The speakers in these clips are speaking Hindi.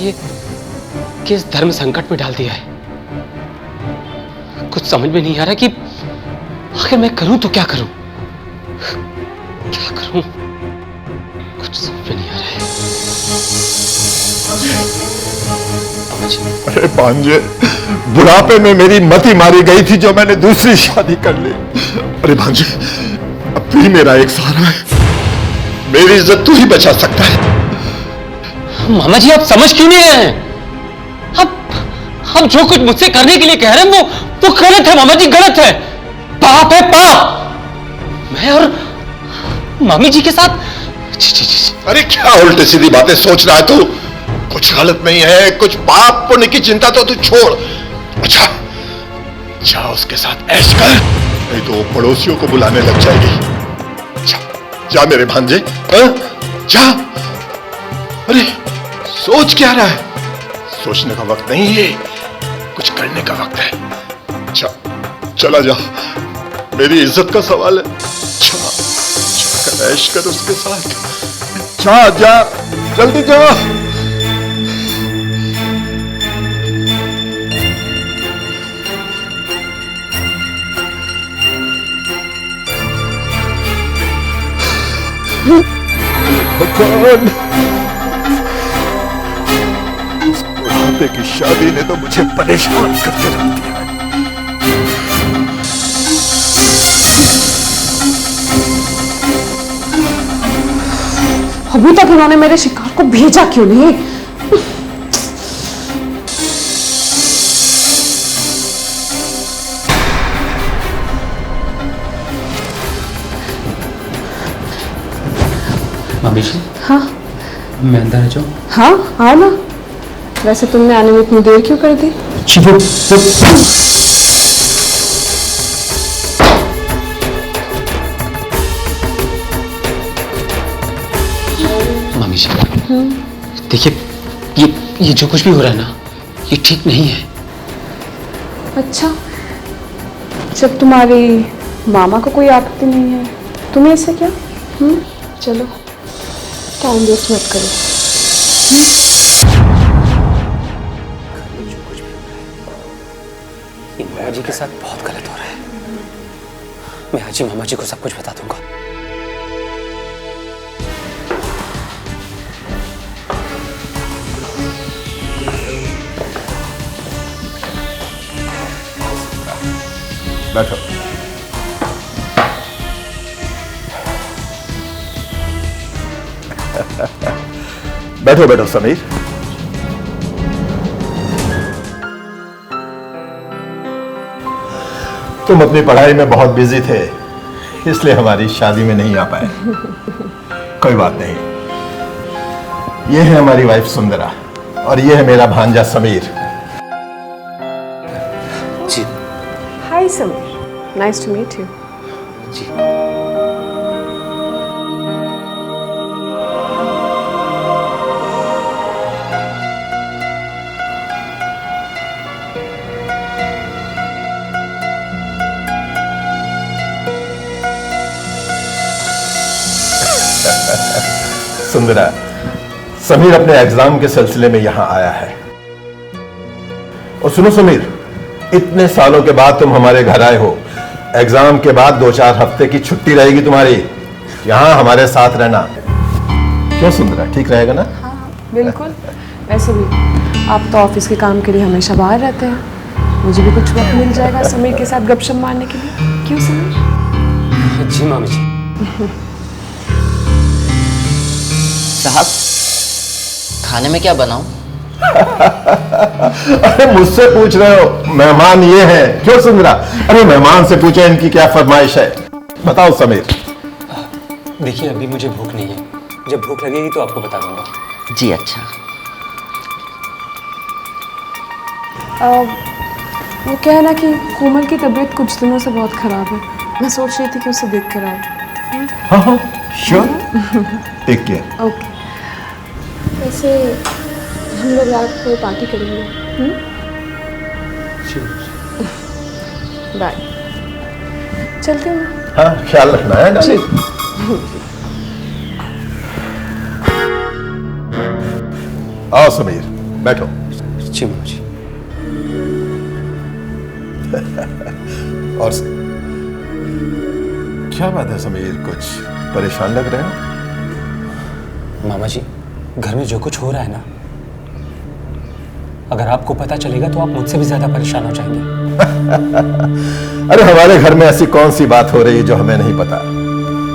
ये किस धर्म संकट में डाल दिया है। कुछ समझ में नहीं आ रहा कि आखिर मैं करूं तो क्या करूं, क्या करूं, कुछ समझ में नहीं आ रहा है। अरे भांजे, बुढ़ापे में मेरी मति मारी गई थी जो मैंने दूसरी शादी कर ली। अरे भांजे, अब तू ही मेरा एक सहारा है, मेरी इज्जत तू ही बचा सकता है। मामा जी आप समझ क्यों नहीं रहे हैं? आप जो कुछ मुझसे करने के लिए कह रहे हैं वो गलत है मामा जी, गलत है, पाप है पाप। मैं और मामी जी के साथ अरे क्या उल्टी सीधी बातें सोच रहा है तू? कुछ गलत नहीं है, कुछ पाप पुण्य की चिंता तो तू छोड़। अच्छा जा उसके साथ ऐश कर, नहीं तो वो पड़ोसियों को बुलाने लग जाएगी। जा मेरे भांजे, जा। अरे सोच क्या रहा है? सोचने का वक्त नहीं है, कुछ करने का वक्त है। चला जा, मेरी इज्जत का सवाल है। ऐश कर उसके साथ। जा जल्दी जा। भगवान, इस बुढ़ापे की शादी ने तो मुझे परेशान करके रख दिया है। अभी तक उन्होंने मेरे शिकार को भेजा क्यों नहीं? मामी जी, हाँ मैं अंदर आ जाऊं? हाँ आओ ना। वैसे तुमने आने में इतनी देर क्यों कर दी? मामी जी देखिए, ये जो कुछ भी हो रहा है ना, ये ठीक नहीं है। अच्छा, जब तुम्हारी मामा को कोई आपत्ति नहीं है, तुम्हें इससे क्या? चलो टाइम वेस्ट मत करो। मामा जी के साथ बहुत गलत हो रहा है। मैं आज ही मामा जी को सब कुछ बता दूंगा। बैठो। बैठो बैठो समीर। तुम अपनी पढ़ाई में बहुत बिजी थे, इसलिए हमारी शादी में नहीं आ पाए। कोई बात नहीं। ये है हमारी वाइफ सुंदरा और ये है मेरा भांजा समीर। जी। Hi Sameer, nice to meet you. जी। सुंदरा, समीर अपने एग्जाम के सिलसिले में यहां आया है। और सुनो समीर, इतने सालों के बाद तुम हमारे घर आए हो। एग्जाम के बाद 2-4 हफ्ते की छुट्टी रहेगी तुम्हारी, यहां हमारे साथ रहना। क्यों सुंदरा, ठीक रहेगा ना? हाँ बिल्कुल। वैसे भी आप तो ऑफिस के काम के लिए हमेशा बाहर रहते हैं, मुझे भी कुछ वक्त मिल जाएगा समीर के साथ गपशप मारने के लिए। क्यों समीर? जी मामी जी। साहब, खाने में क्या बनाऊं? अरे मुझसे पूछ रहे हो? मेहमान ये हैं। क्यों सुंदरा? अरे मेहमान से पूछे इनकी क्या फरमाइश है। बताओ समीर। देखिए अभी मुझे भूख नहीं है, जब भूख लगेगी तो आपको बता दूंगा। जी अच्छा। वो क्या है ना कि कोमल की तबीयत कुछ दिनों से बहुत खराब है, मैं सोच रही थी कि उसे देख कर आऊं। हाँ श्योर, टेक केयर। ओके। वैसे हम लोग रात को पार्टी करेंगे। बाय। चलती हूँ। हाँ ख्याल रखना है डार्लिंग। आओ समीर। बैठो। जी मामा जी। और क्या बात है समीर, कुछ परेशान लग रहे हो? मामा जी, घर में जो कुछ हो रहा है ना, अगर आपको पता चलेगा तो आप मुझसे भी ज्यादा परेशान हो जाएंगे। अरे हमारे घर में ऐसी कौन सी बात हो रही है जो हमें नहीं पता?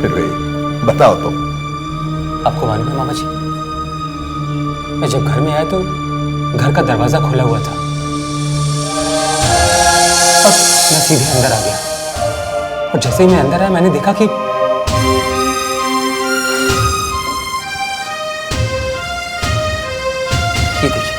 फिर भी बताओ तो। आपको मालूम है मामा जी, मैं जब घर में आया तो घर का दरवाजा खुला हुआ था और मैं सीधे अंदर आ गया, और जैसे ही मैं अंदर आया मैंने देखा कि ये देखिए।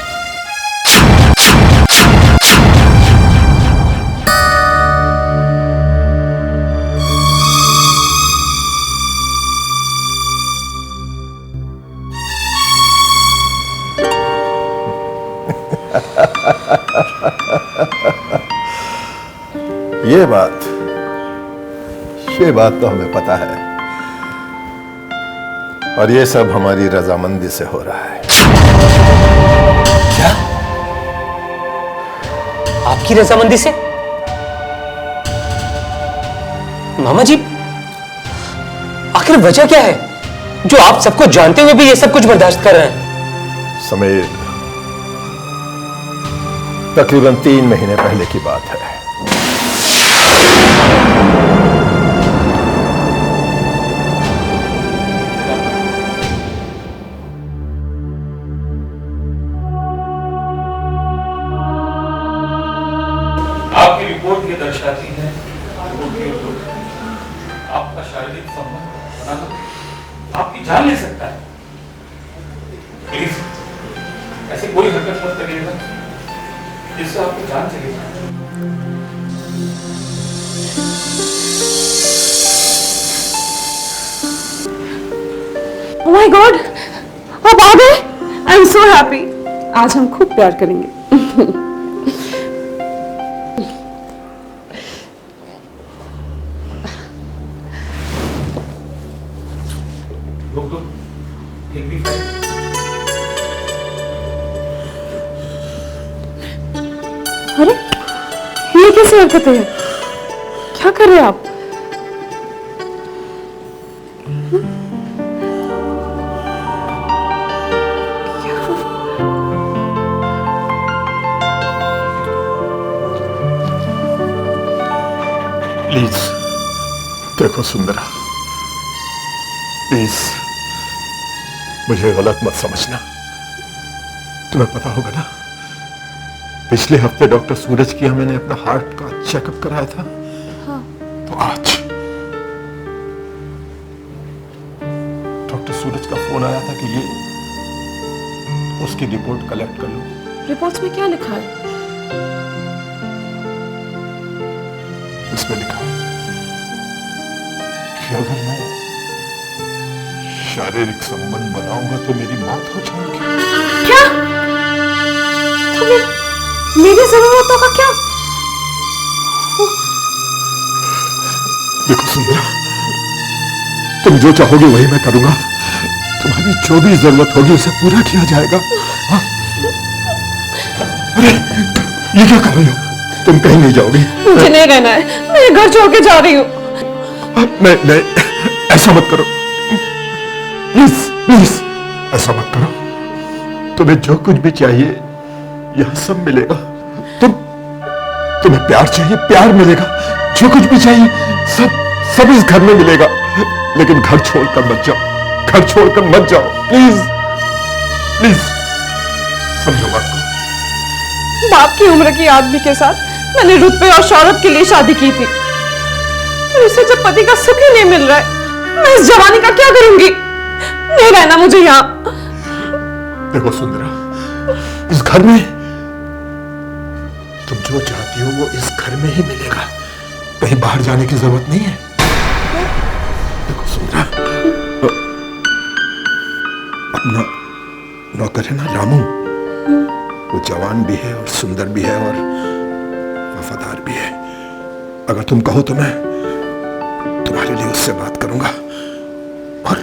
ये बात तो हमें पता है, और ये सब हमारी रजामंदी से हो रहा है। क्या? आपकी रजामंदी से? मामा जी, आखिर वजह क्या है जो आप सबको जानते हुए भी ये सब कुछ बर्दाश्त कर रहे हैं? समीर, तकरीबन 3 महीने पहले की बात है। आपकी रिपोर्ट ये दर्शाती है आपका शारीरिक संबंध बनाना आपकी जान ले सकता है। प्लीज ऐसी कोई हरकत मत करिएगा जिससे आपकी जान चली जाए। Oh my God! आप आ गए? I am so happy. आज हम खूब प्यार करेंगे। रुक दो, एक भी फाइल। अरे ये कैसी हरकतें हैं? क्या कर रहे हैं आप? प्लीज देखो सुंदरा, प्लीज मुझे गलत मत समझना। तुम्हें पता होगा ना, पिछले हफ्ते डॉक्टर सूरज की मैंने अपना हार्ट का चेकअप कराया था। हाँ। तो आज डॉक्टर सूरज का फोन आया था कि ये उसकी रिपोर्ट कलेक्ट कर लो। रिपोर्ट्स में क्या लिखा है? इसमें लिखा है कि अगर मैं शारीरिक संबंध बनाऊंगा तो मेरी मौत हो जाएगी। क्या? तुम्हें मेरी जरूरतों का क्या? देखो सुंदरा, तुम जो चाहोगे वही मैं करूंगा। तुम्हारी जो भी जरूरत होगी उसे पूरा किया जाएगा। हाँ? अरे ये क्या कर रही हो? तुम कहीं नहीं जाओगी? मुझे नहीं रहना है, मैं घर छोड़ के जा रही हूँ। नहीं, ऐसा मत करो प्लीज, प्लीज ऐसा मत करो। तुम्हें जो कुछ भी चाहिए यह सब मिलेगा। तुम्हें प्यार चाहिए, प्यार मिलेगा। जो कुछ भी चाहिए सब इस घर में मिलेगा। लेकिन घर छोड़कर मत जाओ, घर छोड़कर मत जाओ, प्लीज प्लीज समझो बात को। बाप की उम्र की आदमी के साथ मैंने रुतबे और शौहरत के लिए शादी की थी, और इसे जब पति का सुख ही नहीं मिल रहा है, मैं इस जवानी का क्या करूंगी? नहीं रहना मुझे यहाँ। देखो सुंदरा, इस घर में तुम जो चाहती हो वो इस घर में ही मिलेगा। कहीं बाहर जाने की जरूरत नहीं है। देखो सुंदरा, अपना नौकर है ना रामू, वो जवान भी है और सुंदर भी है और वफादार भी है। अगर तुम कहो तो मैं तुम्हारे लिए उससे बात करूंगा, और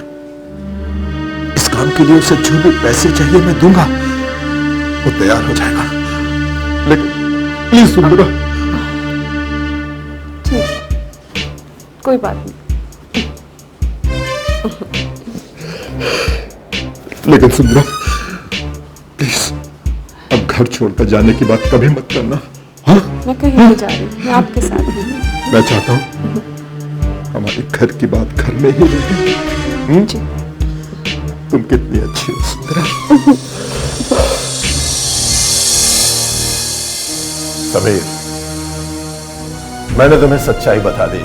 इस काम के लिए उसे जो भी पैसे चाहिए मैं दूंगा। वो तैयार हो जाएगा, लेकिन प्लीज सुंदरा। ठीक, कोई बात नहीं। लेकिन सुंदरा प्लीज अब घर छोड़कर जाने की बात कभी मत करना। हाँ, मैं कहीं नहीं जा रही, मैं आपके साथ हूँ। मैं चाहता हूँ हमारे घर की बात घर में ही रहे। जी। तुम कितनी अच्छी हो सुंदरा। समीर, मैंने तुम्हें सच्चाई बता दी,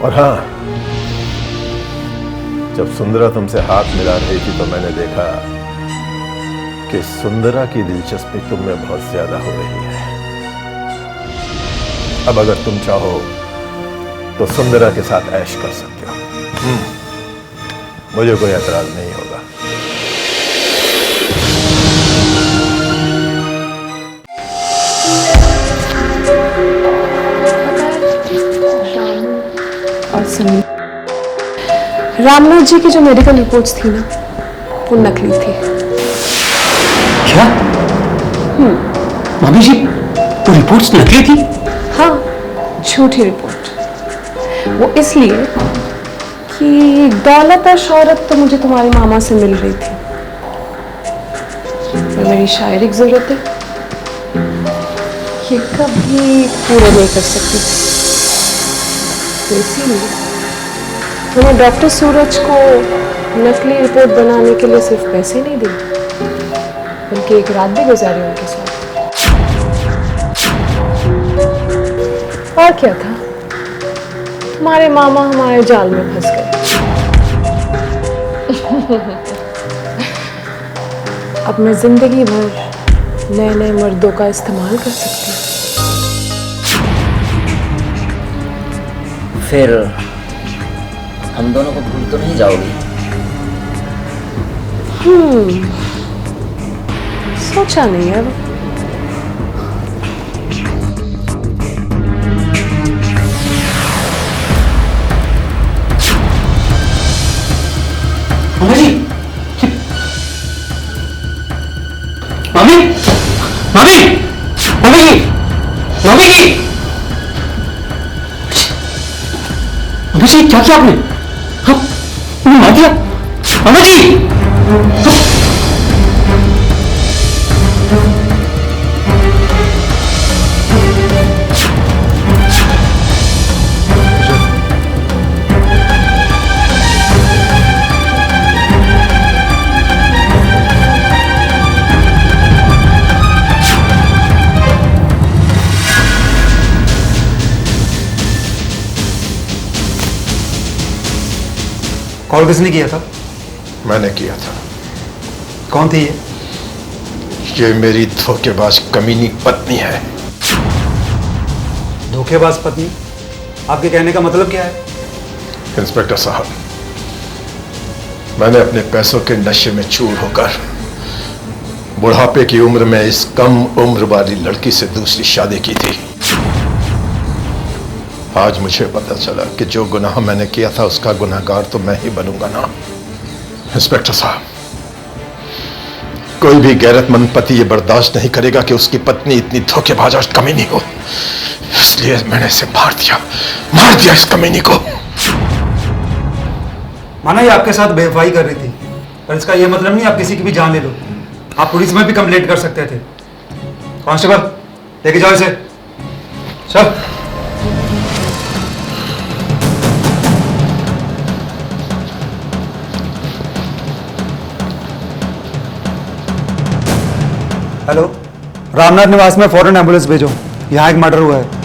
और हाँ, जब सुंदरा तुमसे हाथ मिला रही थी तो मैंने देखा कि सुंदरा की दिलचस्पी तुम में बहुत ज्यादा हो रही है। अब अगर तुम चाहो तो सुंदरा के साथ ऐश कर सकते हो। मुझे कोई एतराज नहीं होगा। और सुनिए, रामनाथ जी की जो मेडिकल रिपोर्ट्स थी ना, वो नकली थी। क्या? मामी जी, वो रिपोर्ट्स नकली थी? हाँ, झूठी रिपोर्ट। वो इसलिए कि दौलत और शौहरत तो मुझे तुम्हारे मामा से मिल रही थी, पर मेरी शायरी की जरूरत है, ये कभी पूरा नहीं कर सकती। तो इसीलिए मैंने डॉक्टर सूरज को नकली रिपोर्ट बनाने के लिए सिर्फ पैसे नहीं दिए, बल्कि एक रात भी गुजारी उनके साथ। और क्या था, तुम्हारे मामा हमारे जाल में फंस गए। अब मैं जिंदगी भर नए नए मर्दों का इस्तेमाल कर सकती हूँ। फिर हम दोनों को भूल तो नहीं जाओगी? सोचा नहीं है। मामा जी, मामी, मामी, मामी जी, मामी जी, मामी जी, क्या किया आपने? हाँ, मार दिया, मामा जी। कॉल किसने किया था? मैंने किया था। कौन थी ये? ये मेरी धोखेबाज कमीनी पत्नी है। धोखेबाज पत्नी? आपके कहने का मतलब क्या है? इंस्पेक्टर साहब, मैंने अपने पैसों के नशे में चूर होकर बुढ़ापे की उम्र में इस कम उम्र वाली लड़की से दूसरी शादी की थी। आज मुझे पता चला कि जो गुनाह मैंने किया था उसका गुनाहगार तो मैं ही बनूंगा ना। इंस्पेक्टर साहब, कोई भी गैरतमंद पति ये बर्दाश्त नहीं करेगा कि उसकी पत्नी इतनी धोखेबाज और कमीनी हो। इसलिए मैंने इसे मार दिया इस कमीनी को। माना ये आपके साथ बेवफाई कर रही थी, पर इसका ये मतलब नहीं आप किसी की भी जान ले लो। आप पुलिस में भी कंप्लेंट कर सकते थे। कांस्टेबल, लेके जाओ इसे। चल। हेलो, रामनाथ निवास में फौरन एम्बुलेंस भेजो, यहाँ एक मर्डर हुआ है।